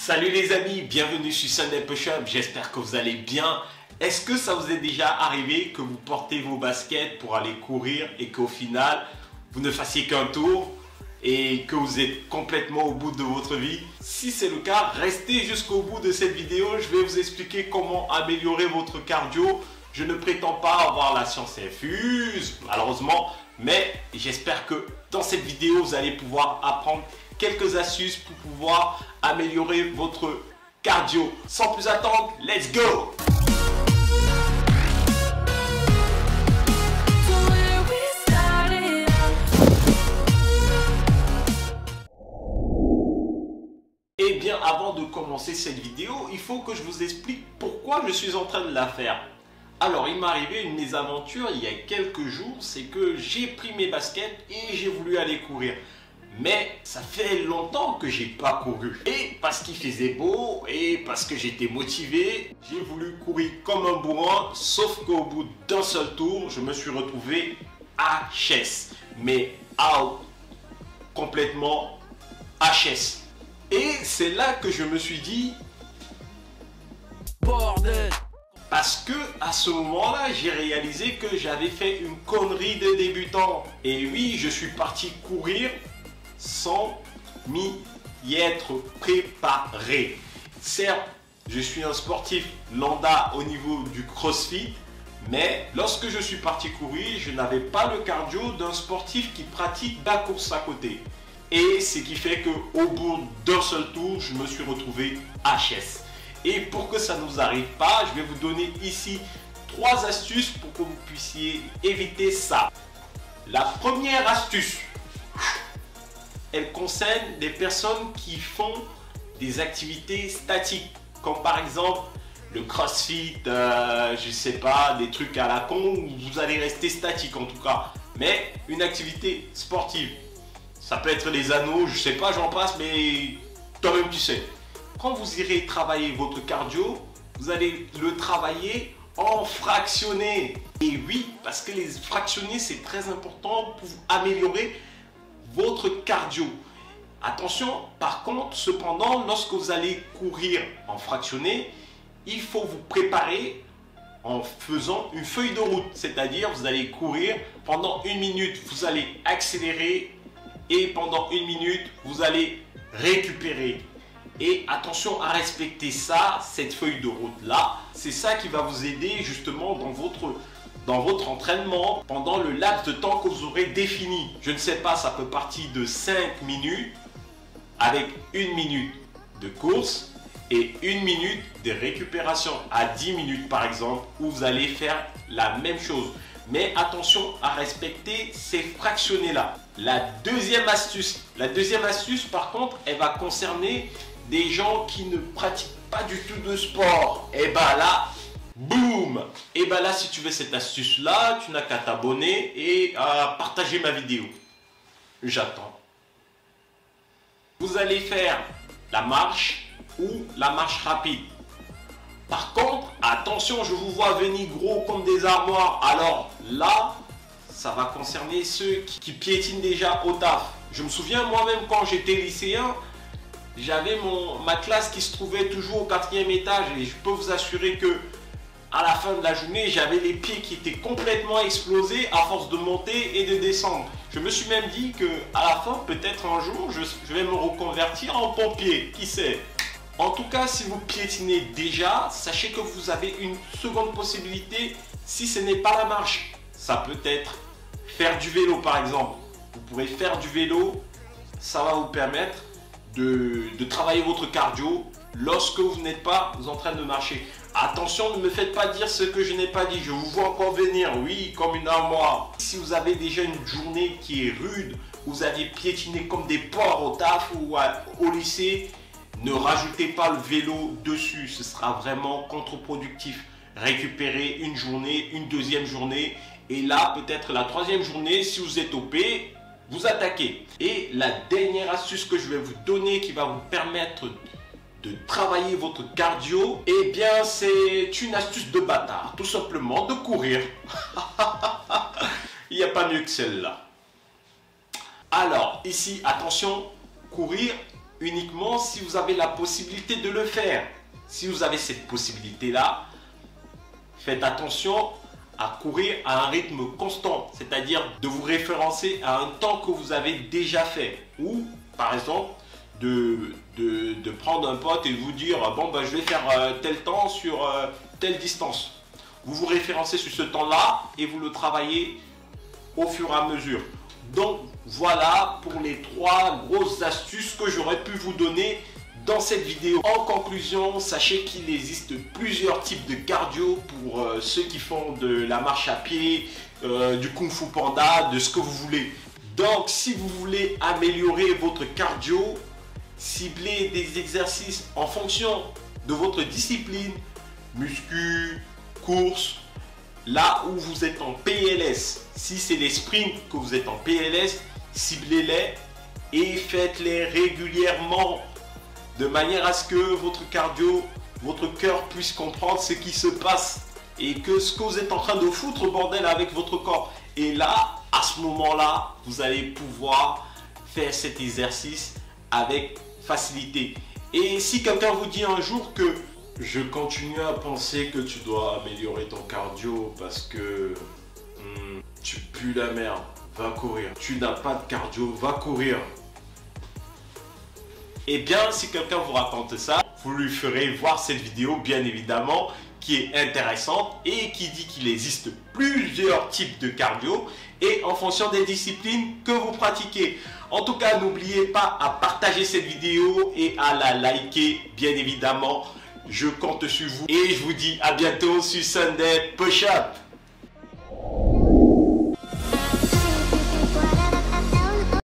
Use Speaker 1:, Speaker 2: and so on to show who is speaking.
Speaker 1: Salut les amis, bienvenue sur Sunday Push-Up, j'espère que vous allez bien. Est-ce que ça vous est déjà arrivé que vous portez vos baskets pour aller courir et qu'au final, vous ne fassiez qu'un tour et que vous êtes complètement au bout de votre vie? Si c'est le cas, restez jusqu'au bout de cette vidéo, je vais vous expliquer comment améliorer votre cardio. Je ne prétends pas avoir la science infuse, malheureusement, mais j'espère que dans cette vidéo, vous allez pouvoir apprendre quelques astuces pour pouvoir améliorer votre cardio. Sans plus attendre, let's go! Eh bien, avant de commencer cette vidéo, il faut que je vous explique pourquoi je suis en train de la faire. Alors, il m'est arrivé une mésaventure il y a quelques jours, c'est que j'ai pris mes baskets et j'ai voulu aller courir. Mais ça fait longtemps que j'ai pas couru. Et parce qu'il faisait beau et parce que j'étais motivé, j'ai voulu courir comme un bourrin, sauf qu'au bout d'un seul tour, je me suis retrouvé HS. Mais out, complètement HS. Et c'est là que je me suis dit, bordel! Parce que à ce moment-là, j'ai réalisé que j'avais fait une connerie de débutant. Et oui, je suis parti courir sans m'y être préparé. Certes, je suis un sportif lambda au niveau du CrossFit, mais lorsque je suis parti courir, je n'avais pas le cardio d'un sportif qui pratique la course à côté. Et ce qui fait qu'au bout d'un seul tour, je me suis retrouvé HS. Et pour que ça ne vous arrive pas, je vais vous donner ici 3 astuces pour que vous puissiez éviter ça. La première astuce, elle concerne des personnes qui font des activités statiques, comme par exemple le CrossFit, je sais pas, des trucs à la con, où vous allez rester statique en tout cas, mais une activité sportive. Ça peut être les anneaux, je sais pas, j'en passe, mais toi-même tu sais. Quand vous irez travailler votre cardio, vous allez le travailler en fractionné. Et oui, parce que les fractionnés, c'est très important pour améliorer votre cardio. Attention, par contre, cependant, lorsque vous allez courir en fractionné, il faut vous préparer en faisant une feuille de route. C'est-à-dire, vous allez courir pendant 1 minute, vous allez accélérer et pendant 1 minute, vous allez récupérer. Et attention à respecter ça, cette feuille de route là, c'est ça qui va vous aider justement dans votre entraînement pendant le laps de temps que vous aurez défini. Je ne sais pas, ça peut partir de 5 minutes avec 1 minute de course et 1 minute de récupération à 10 minutes par exemple où vous allez faire la même chose. Mais attention à respecter ces fractionnés là. La deuxième astuce par contre, elle va concerner des gens qui ne pratiquent pas du tout de sport. Et bah là, boum! Et bah là, si tu veux cette astuce là, tu n'as qu'à t'abonner et à partager ma vidéo. J'attends. Vous allez faire la marche ou la marche rapide. Par contre, attention, je vous vois venir gros comme des armoires. Alors là, ça va concerner ceux qui piétinent déjà au taf. Je me souviens moi-même quand j'étais lycéen, j'avais ma classe qui se trouvait toujours au 4e étage et je peux vous assurer que à la fin de la journée, j'avais les pieds qui étaient complètement explosés à force de monter et de descendre. Je me suis même dit que à la fin, peut-être un jour, je vais me reconvertir en pompier, qui sait. En tout cas, si vous piétinez déjà, sachez que vous avez une seconde possibilité si ce n'est pas la marche. Ça peut être faire du vélo par exemple. Vous pourrez faire du vélo, ça va vous permettre de travailler votre cardio lorsque vous n'êtes pas en train de marcher. Attention, ne me faites pas dire ce que je n'ai pas dit, je vous vois encore venir, oui, comme une armoire. Si vous avez déjà une journée qui est rude, vous avez piétiné comme des porcs au taf ou au lycée, ne rajoutez pas le vélo dessus, ce sera vraiment contre-productif. Récupérez une journée, une deuxième journée, et là, peut-être la 3e journée, si vous êtes OP, vous attaquez. Et la dernière astuce que je vais vous donner qui va vous permettre de travailler votre cardio, eh bien c'est une astuce de bâtard, tout simplement de courir. Il n'y a pas mieux que celle-là. Alors ici, attention, courir uniquement si vous avez la possibilité de le faire. Si vous avez cette possibilité-là, faites attention à courir à un rythme constant, c'est-à-dire de vous référencer à un temps que vous avez déjà fait. Ou, par exemple, de prendre un pote et de vous dire « Bon, ben, je vais faire tel temps sur telle distance ». Vous vous référencez sur ce temps-là et vous le travaillez au fur et à mesure. Donc, voilà pour les 3 grosses astuces que j'aurais pu vous donner dans cette vidéo. En conclusion, sachez qu'il existe plusieurs types de cardio pour ceux qui font de la marche à pied, du Kung Fu Panda, de ce que vous voulez. Donc, si vous voulez améliorer votre cardio, ciblez des exercices en fonction de votre discipline, muscu, course, là où vous êtes en PLS. Si c'est les sprints que vous êtes en PLS, ciblez-les et faites-les régulièrement de manière à ce que votre cardio, votre cœur puisse comprendre ce qui se passe et que ce que vous êtes en train de foutre bordel avec votre corps. Et là, à ce moment-là, vous allez pouvoir faire cet exercice avec facilité. Et si quelqu'un vous dit un jour que je continue à penser que tu dois améliorer ton cardio parce que tu pues la merde, va courir. Tu n'as pas de cardio, va courir. Eh bien, si quelqu'un vous raconte ça, vous lui ferez voir cette vidéo, bien évidemment, qui est intéressante et qui dit qu'il existe plusieurs types de cardio et en fonction des disciplines que vous pratiquez. En tout cas, n'oubliez pas à partager cette vidéo et à la liker, bien évidemment. Je compte sur vous et je vous dis à bientôt sur Sunday Push Up.